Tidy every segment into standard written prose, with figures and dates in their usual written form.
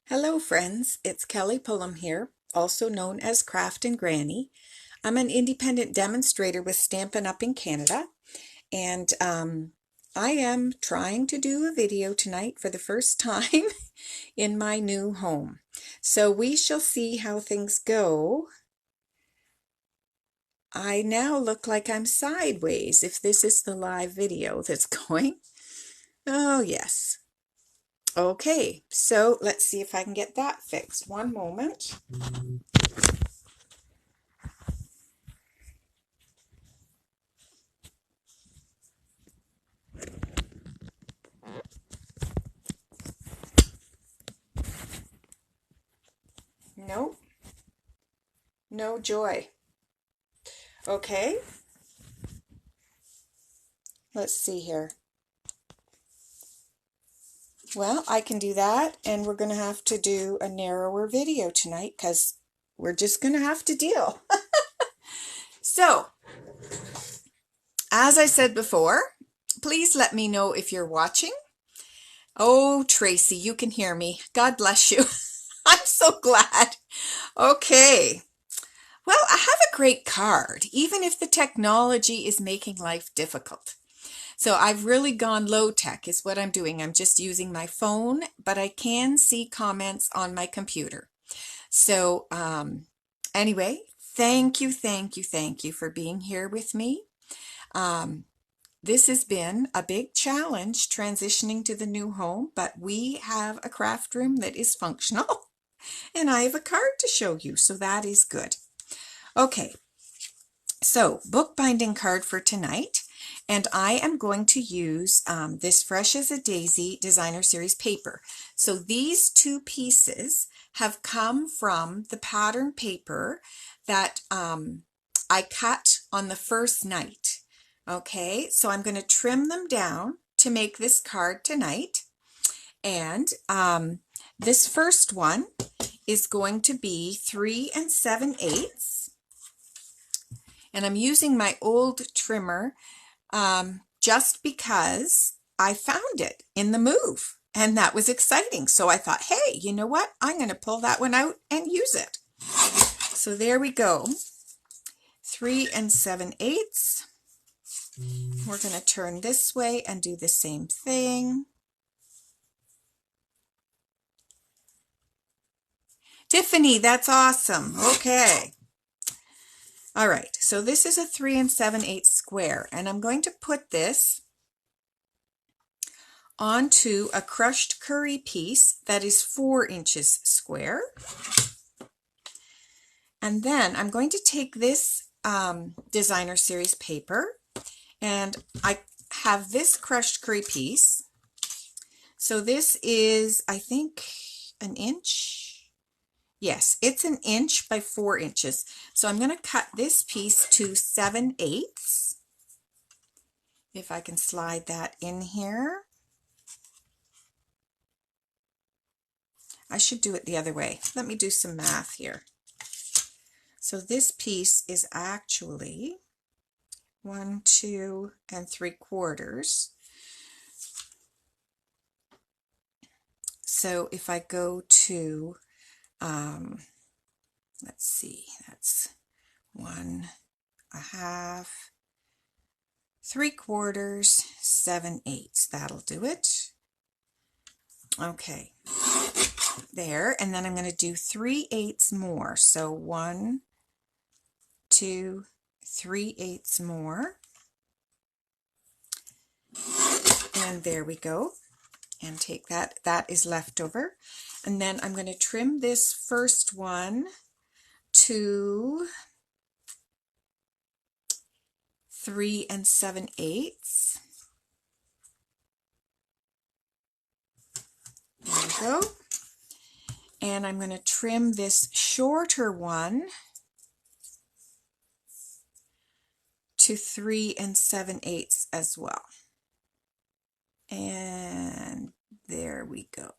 Hello friends, it's Kelly Pullum here, also known as Craft and Granny. I'm an independent demonstrator with Stampin' Up! In Canada, and I am trying to do a video tonight for the first time in my new home. So we shall see how things go. I now look like I'm sideways if this is the live video that's going. Oh yes. Okay, so let's see if I can get that fixed. One moment. Nope, no joy. Okay, let's see here. Well, I can do that, and we're going to have to do a narrower video tonight because we're just going to have to deal. So, as I said before, please let me know if you're watching. Oh, Tracy, you can hear me. God bless you. I'm so glad. Okay. Well, I have a great card, even if the technology is making life difficult. So I've really gone low tech is what I'm doing. I'm just using my phone, but I can see comments on my computer. So anyway, thank you for being here with me. This has been a big challenge transitioning to the new home, but we have a craft room that is functional and I have a card to show you, so that is good. Okay, so bookbinding card for tonight. And I am going to use this Fresh as a Daisy Designer Series paper. So these two pieces have come from the pattern paper that I cut on the first night. Okay, so I'm going to trim them down to make this card tonight. And this first one is going to be 3 7/8. And I'm using my old trimmer just because I found it in the move and that was exciting. So I thought, hey, you know what? I'm going to pull that one out and use it. So there we go. 3 7/8. We're going to turn this way and do the same thing. Tiffany, that's awesome. Okay. All right, so this is a 3 7/8 square, and I'm going to put this onto a crushed curry piece that is 4 inches square. And then I'm going to take this Designer Series paper, and I have this crushed curry piece. So this is, I think, an inch. Yes, it's an inch by 4 inches. So I'm going to cut this piece to 7/8. If I can slide that in here. I should do it the other way. Let me do some math here. So this piece is actually 1, 2 3/4. So if I go to, let's see, that's 1 1/2, 3/4, 7/8. That'll do it. Okay, there, and then I'm going to do 3/8 more. So 1, 2, 3/8 more. And there we go. And take that. That is left over. And then I'm going to trim this first one to 3 7/8. There we go. And I'm going to trim this shorter one to 3 7/8 as well. And there we go.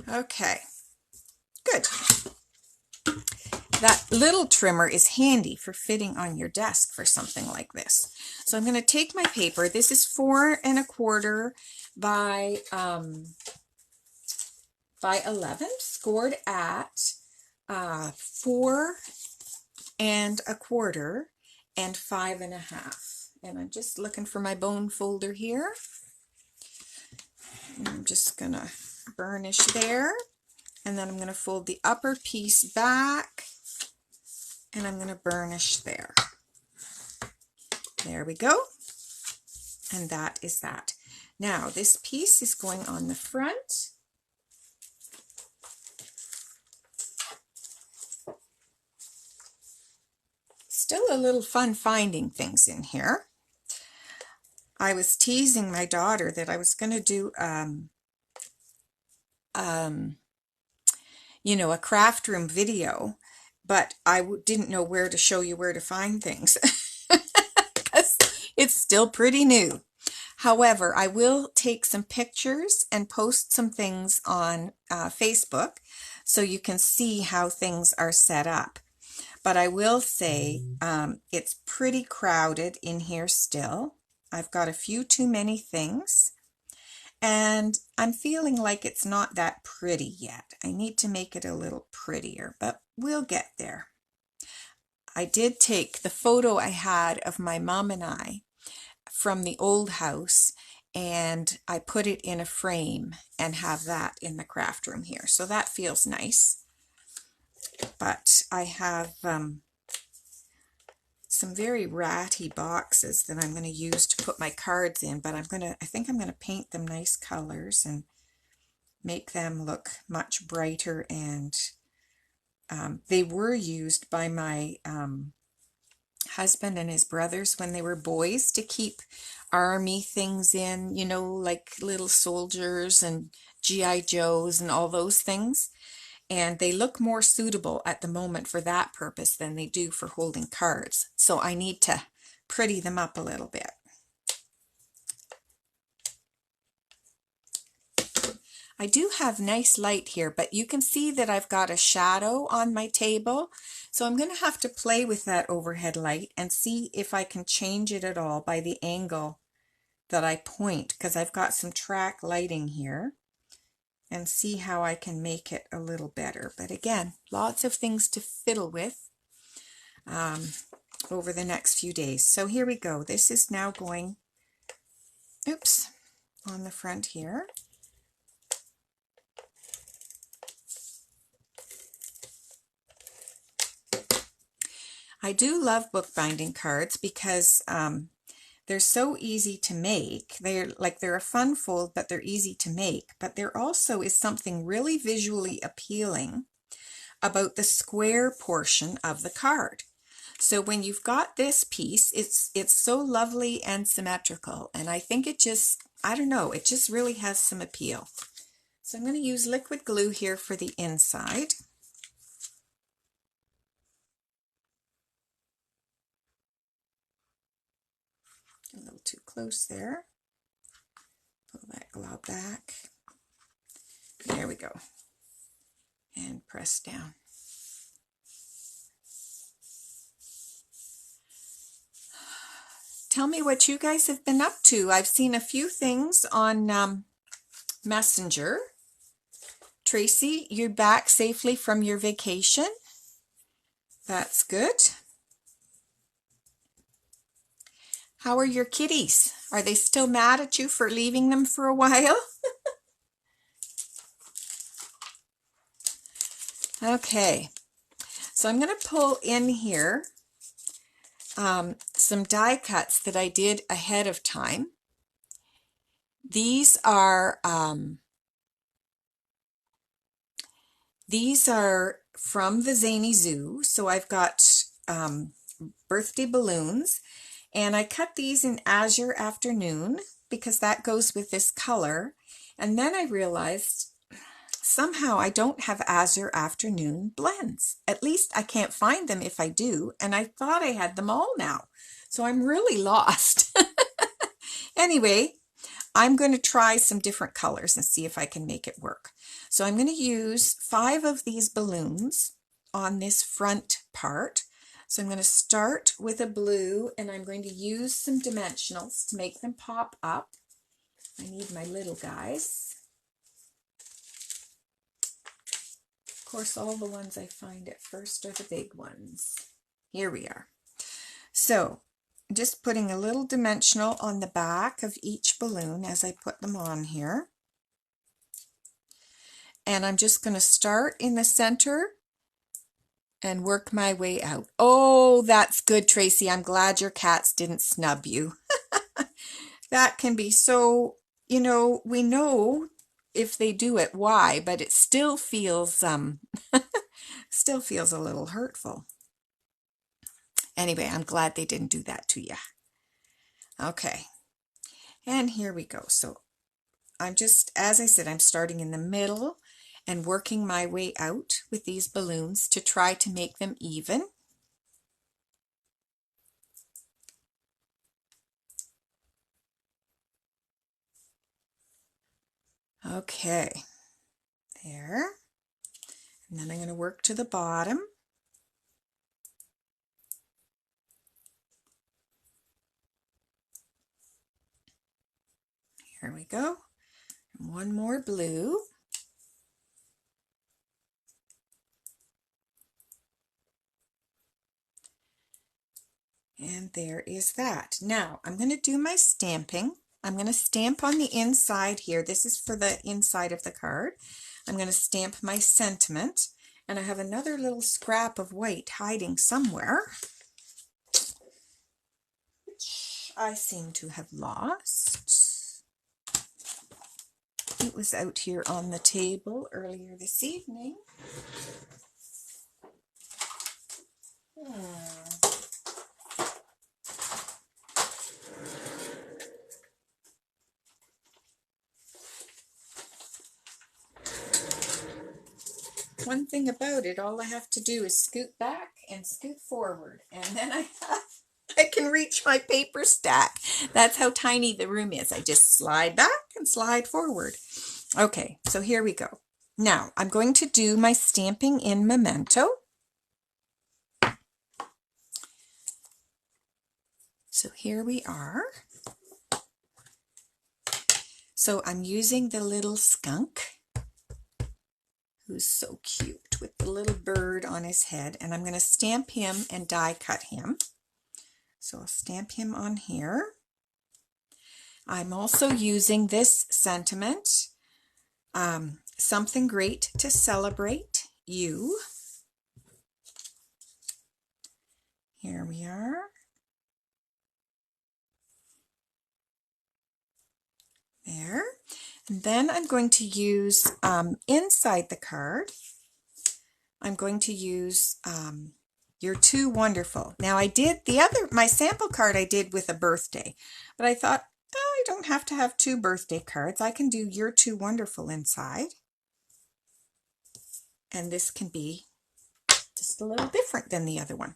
Okay, good. that little trimmer is handy for fitting on your desk for something like this. So I'm going to take my paper. This is 4 1/4 by 11, scored at 4 1/4 and 5 1/2. And I'm just looking for my bone folder here. And I'm just going to burnish there. And then I'm going to fold the upper piece back. And I'm going to burnish there. There we go. And that is that. Now this piece is going on the front. Still a little fun finding things in here. I was teasing my daughter that I was going to do you know, a craft room video, but I didn't know where to show you where to find things. It's still pretty new. However, I will take some pictures and post some things on Facebook so you can see how things are set up. But I will say it's pretty crowded in here still. I've got a few too many things, and I'm feeling like it's not that pretty yet. I need to make it a little prettier, but we'll get there. I did take the photo I had of my mom and I from the old house, and I put it in a frame and have that in the craft room here. So that feels nice. But I have some very ratty boxes that I'm going to use to put my cards in, but I think I'm going to paint them nice colors and make them look much brighter. And they were used by my husband and his brothers when they were boys to keep army things in, you know, like little soldiers and GI Joes and all those things. And they look more suitable at the moment for that purpose than they do for holding cards. So I need to pretty them up a little bit. I do have nice light here, but you can see that I've got a shadow on my table. So I'm going to have to play with that overhead light and see if I can change it at all by the angle that I point, because I've got some track lighting here, and see how I can make it a little better. But again, lots of things to fiddle with over the next few days. So here we go. This is now going, oops, on the front here. I do love bookbinding cards because they're so easy to make. They're a fun fold, but they're easy to make. But there also is something really visually appealing about the square portion of the card. So when you've got this piece, it's so lovely and symmetrical, and I think it just, I don't know, it just really has some appeal. So I'm going to use liquid glue here for the inside. A little too close there. Pull that glob back. There we go. And press down. Tell me what you guys have been up to. I've seen a few things on Messenger. Tracy, you're back safely from your vacation. That's good. How are your kitties? Are they still mad at you for leaving them for a while? Okay, so I'm going to pull in here some die cuts that I did ahead of time. These are from the Zany Zoo. So I've got birthday balloons, and I cut these in Azure Afternoon because that goes with this color. And then I realized somehow I don't have Azure Afternoon blends. At least I can't find them if I do, and I thought I had them all now. So I'm really lost. Anyway, I'm going to try some different colors and see if I can make it work. So I'm going to use 5 of these balloons on this front part. So I'm going to start with a blue, and I'm going to use some dimensionals to make them pop up. I need my little guys. Of course, all the ones I find at first are the big ones. Here we are. So just putting a little dimensional on the back of each balloon as I put them on here. And I'm just going to start in the center and work my way out. Oh, that's good, Tracy. I'm glad your cats didn't snub you. That can be so, we know if they do it, why, but it still feels, still feels a little hurtful. Anyway, I'm glad they didn't do that to you. Okay, and here we go. So I'm just, as I said, I'm starting in the middle and working my way out with these balloons to try to make them even. Okay, there. And then I'm going to work to the bottom. Here we go. And one more blue. And there is that. Now I'm going to do my stamping. I'm going to stamp on the inside here. This is for the inside of the card. I'm going to stamp my sentiment. And I have another little scrap of white hiding somewhere, which I seem to have lost. It was out here on the table earlier this evening. One thing about it, all I have to do is scoot back and scoot forward, and then I can reach my paper stack. That's how tiny the room is. I just slide back and slide forward. Okay, so here we go. Now I'm going to do my stamping in Memento. So here we are. So I'm using the little skunk, who's so cute with the little bird on his head, and I'm going to stamp him and die cut him. So I'll stamp him on here. I'm also using this sentiment, something great to celebrate you. Here we are. There. And then I'm going to use, inside the card, I'm going to use You're Too Wonderful. Now I did my sample card I did with a birthday, but I thought, oh, I don't have to have 2 birthday cards. I can do You're Too Wonderful inside. And this can be just a little different than the other one.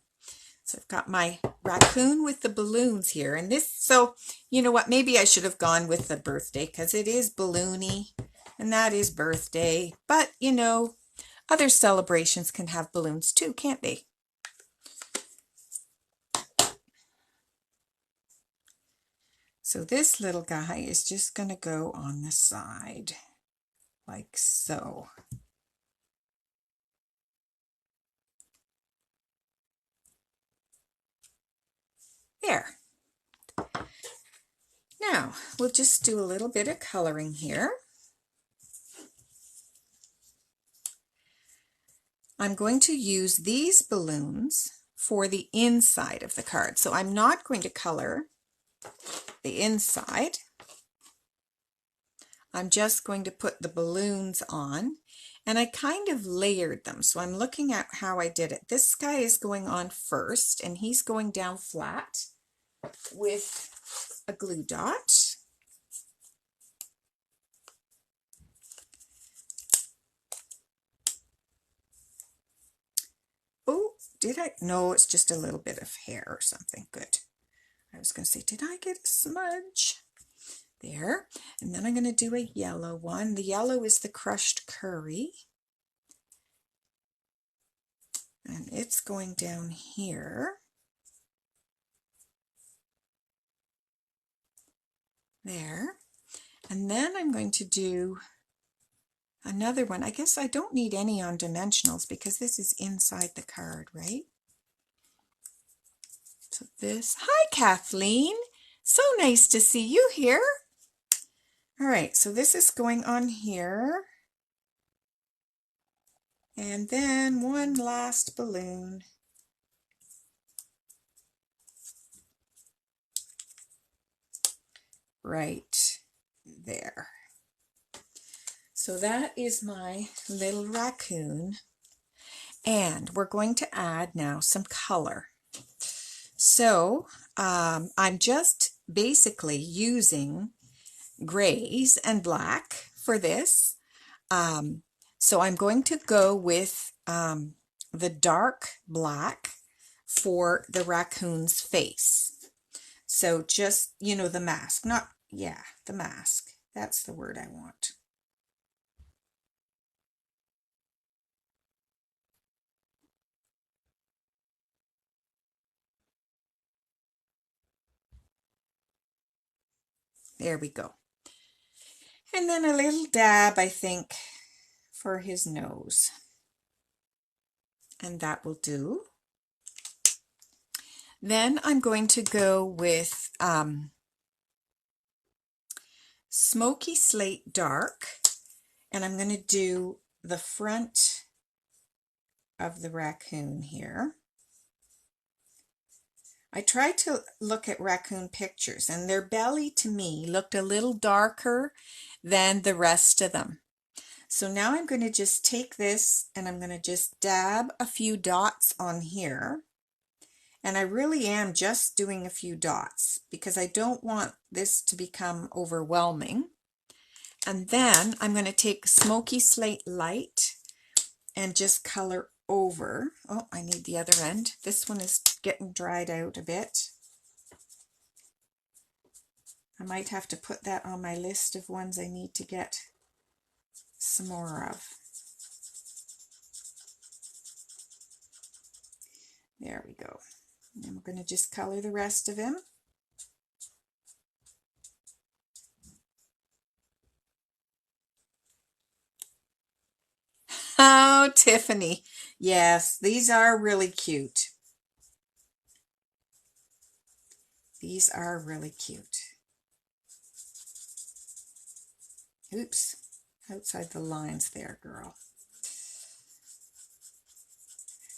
So I've got my raccoon with the balloons here. And this, so you know what, maybe I should have gone with the birthday because it is balloony and that is birthday. But you know, other celebrations can have balloons too, can't they? So this little guy is just going to go on the side like so. There. Now we'll just do a little bit of coloring here. I'm going to use these balloons for the inside of the card. So I'm not going to color the inside. I'm just going to put the balloons on, and I kind of layered them. So I'm looking at how I did it. This guy is going on first, and he's going down flat with a glue dot. Oh, did I? No, it's just a little bit of hair or something. Good. I was going to say, did I get a smudge? There. And then I'm going to do a yellow one. The yellow is the crushed curry. And it's going down here. There. And then I'm going to do another one. I guess I don't need any on dimensionals because this is inside the card, right? So this, hi Kathleen, so nice to see you here. All right, so this is going on here. And then one last balloon. Right there. So that is my little raccoon. And we're going to add now some color. So I'm just basically using grays and black for this. So I'm going to go with the dark black for the raccoon's face. So just, you know, the mask, not, yeah, the mask. That's the word I want. There we go. And then a little dab, I think, for his nose. And that will do. Then I'm going to go with Smoky Slate Dark. And I'm going to do the front of the raccoon here. I tried to look at raccoon pictures, and their belly to me looked a little darker than the rest of them. So now I'm going to just take this and I'm going to just dab a few dots on here. And I really am just doing a few dots because I don't want this to become overwhelming. And then I'm going to take Smoky Slate Light and just color over. Oh, I need the other end. This one is getting dried out a bit. I might have to put that on my list of ones I need to get some more of. There we go. And we're going to just color the rest of him. Oh, Tiffany. Yes, these are really cute. These are really cute. Oops, outside the lines there, girl.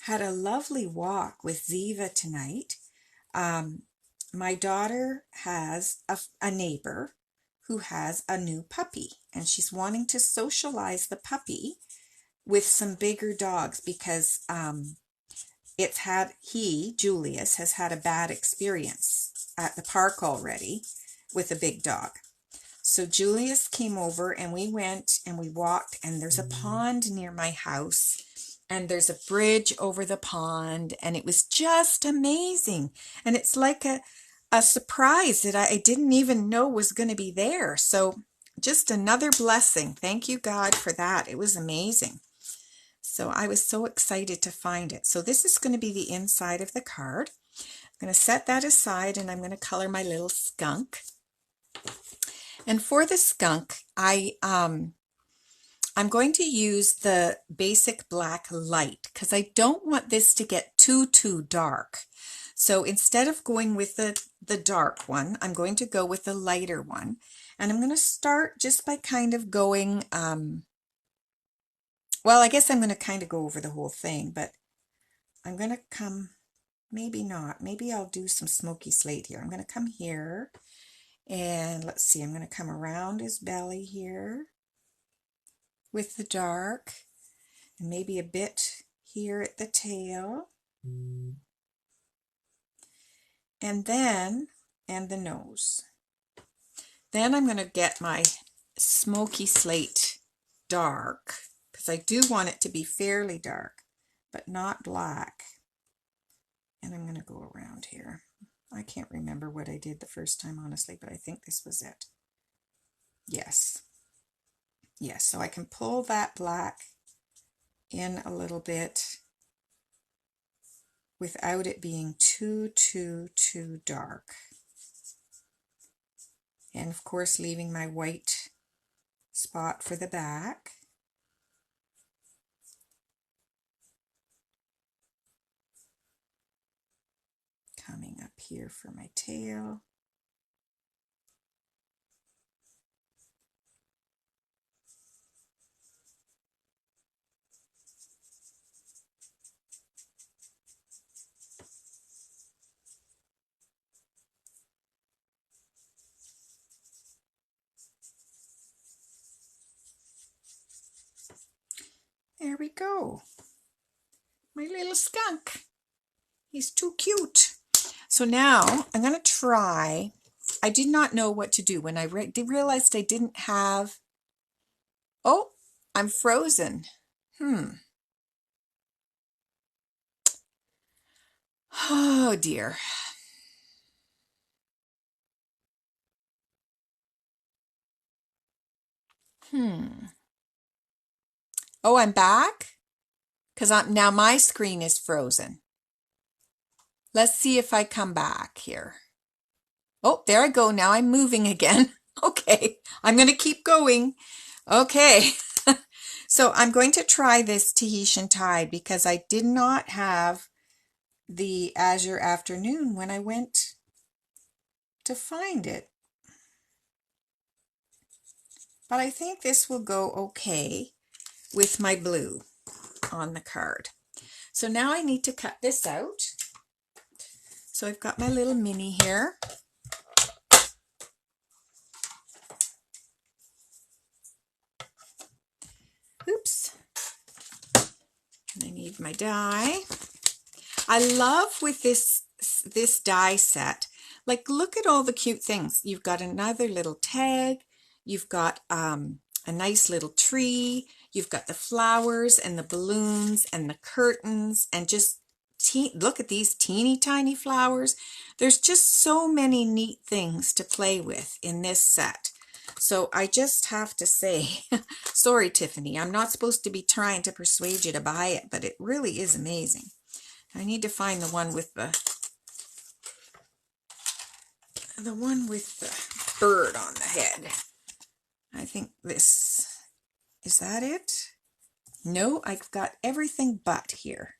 Had a lovely walk with Ziva tonight. My daughter has a neighbor who has a new puppy, and she's wanting to socialize the puppy with some bigger dogs because Julius, has had a bad experience at the park already with a big dog. So Julius came over and we went and we walked, and there's a pond near my house and there's a bridge over the pond, and it was just amazing. And it's like a surprise that I didn't even know was going to be there. So just another blessing. Thank you, God, for that. It was amazing. So I was so excited to find it. So this is going to be the inside of the card. I'm going to set that aside and I'm going to color my little skunk. And for the skunk, I'm going to use the basic black light because I don't want this to get too dark. So instead of going with the dark one, I'm going to go with the lighter one. And I'm going to start just by kind of going, well, I guess I'm going to kind of go over the whole thing, but I'm going to come, maybe not, maybe I'll do some smoky slate here. I'm going to come here and let's see, I'm going to come around his belly here with the dark and maybe a bit here at the tail. And then, and the nose. Then I'm going to get my smoky slate dark because I do want it to be fairly dark, but not black. And I'm going to go around here. I can't remember what I did the first time, honestly, but I think this was it. Yes. Yes, so I can pull that black in a little bit without it being too dark. And of course, leaving my white spot for the back. Coming up here for my tail. There we go. My little skunk. He's too cute. So now I'm going to try. I did not know what to do when I realized I didn't have. Oh, I'm frozen. Oh dear. Oh, I'm back? Because now my screen is frozen. Let's see if I come back here. Oh, there I go. Now I'm moving again. Okay, I'm going to keep going. Okay, so I'm going to try this Tahitian Tide because I did not have the Azure Afternoon when I went to find it. But I think this will go okay with my blue on the card. So now I need to cut this out. So I've got my little mini here. Oops. And I need my die. I love with this die set, like look at all the cute things. You've got another little tag. You've got a nice little tree. You've got the flowers and the balloons and the curtains and just look at these teeny tiny flowers. There's just so many neat things to play with in this set. So I just have to say, sorry, Tiffany, I'm not supposed to be trying to persuade you to buy it, but it really is amazing. I need to find the one with the bird on the head. I think this, is that it? No, I've got everything but here.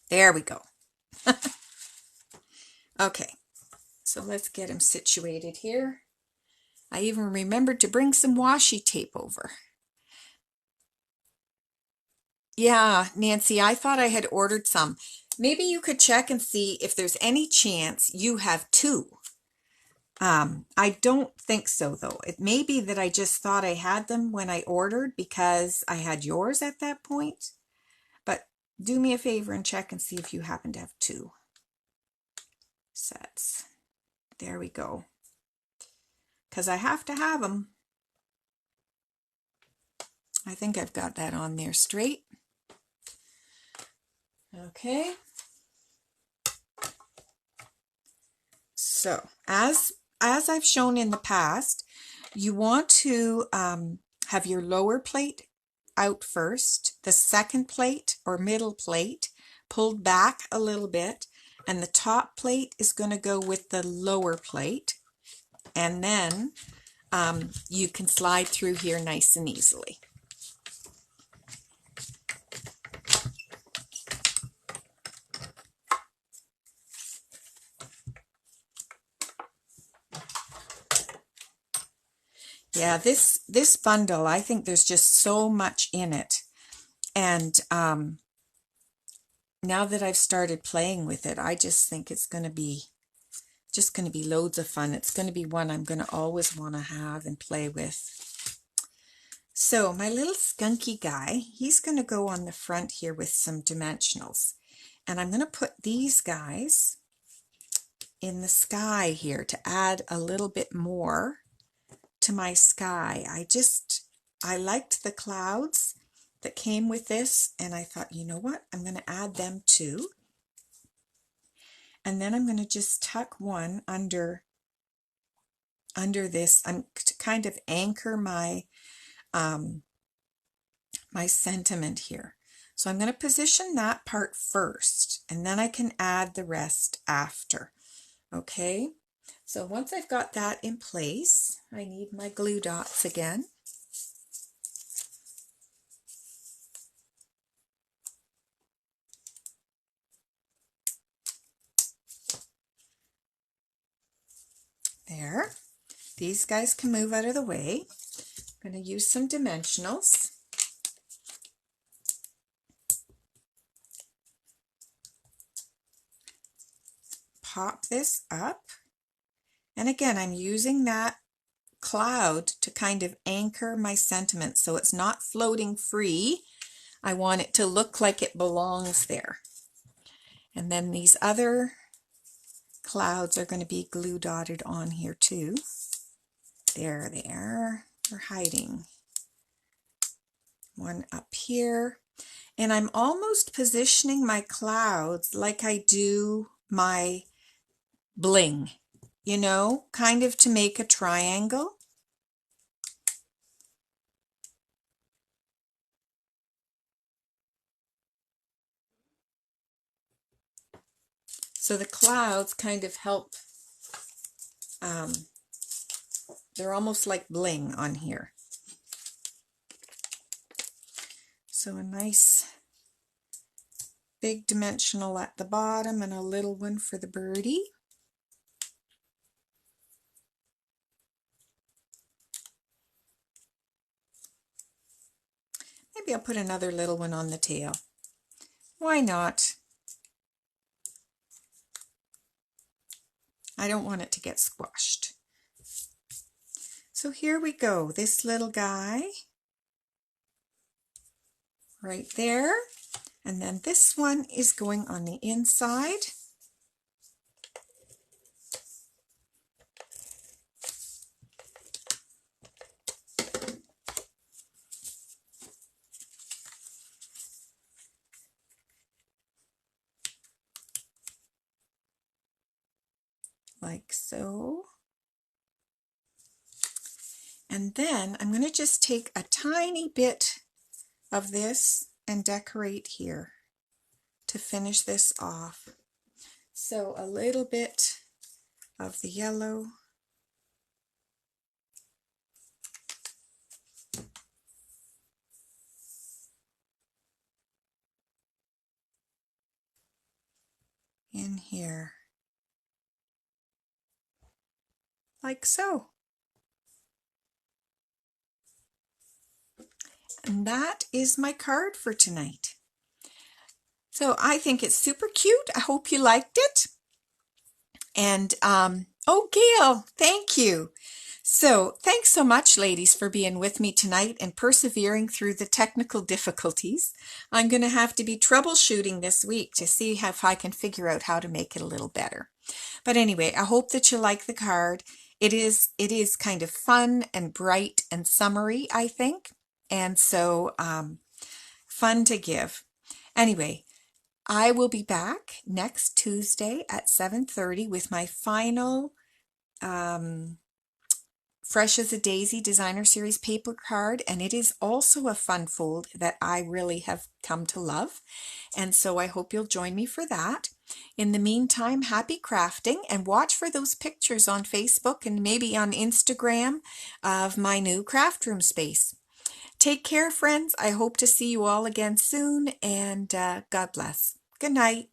There we go. Okay, so let's get him situated here. I even remembered to bring some washi tape over. Yeah, Nancy, I thought I had ordered some. Maybe you could check and see if there's any chance you have two. I don't think so, though. It may be that I just thought I had them when I ordered because I had yours at that point. But do me a favor and check and see if you happen to have two sets. There we go. Because I have to have them. I think I've got that on there straight. Okay. So, as I've shown in the past, you want to have your lower plate out first, the second plate or middle plate pulled back a little bit, and the top plate is going to go with the lower plate, and then you can slide through here nice and easily. Yeah, this bundle, I think there's just so much in it. And now that I've started playing with it, I just think it's going to be loads of fun. It's going to be one I'm going to always want to have and play with. So my little skunky guy, he's going to go on the front here with some dimensionals. And I'm going to put these guys in the sky here to add a little bit more to my sky. I liked the clouds that came with this, and I thought, you know what, I'm going to add them too. And then I'm going to just tuck one under this. I'm to kind of anchor my my sentiment here. So I'm going to position that part first, and then I can add the rest after. Okay, so once I've got that in place, I need my glue dots again. There. These guys can move out of the way. I'm going to use some dimensionals. Pop this up. And again, I'm using that cloud to kind of anchor my sentiment so it's not floating free. I want it to look like it belongs there. And then these other clouds are going to be glue dotted on here too. There they are. They're hiding. One up here. And I'm almost positioning my clouds like I do my bling, you know, kind of to make a triangle. So the clouds kind of help, they're almost like bling on here. So a nice big dimensional at the bottom and a little one for the birdie. Maybe I'll put another little one on the tail. Why not? I don't want it to get squashed. So here we go, this little guy right there, and then this one is going on the inside. Like so. And then I'm going to just take a tiny bit of this and decorate here to finish this off. So a little bit of the yellow. In here. Like so. And that is my card for tonight. So I think it's super cute. I hope you liked it. And, oh, Gail, thank you. So thanks so much, ladies, for being with me tonight and persevering through the technical difficulties. I'm going to have to be troubleshooting this week to see if I can figure out how to make it a little better. But anyway, I hope that you like the card. It is kind of fun and bright and summery, I think. And so fun to give. Anyway, I will be back next Tuesday at 7:30 with my final Fresh as a Daisy Designer Series paper card, and it is also a fun fold that I really have come to love, and so I hope you'll join me for that. In the meantime, happy crafting, and watch for those pictures on Facebook and maybe on Instagram of my new craft room space. Take care, friends. I hope to see you all again soon, and God bless. Good night.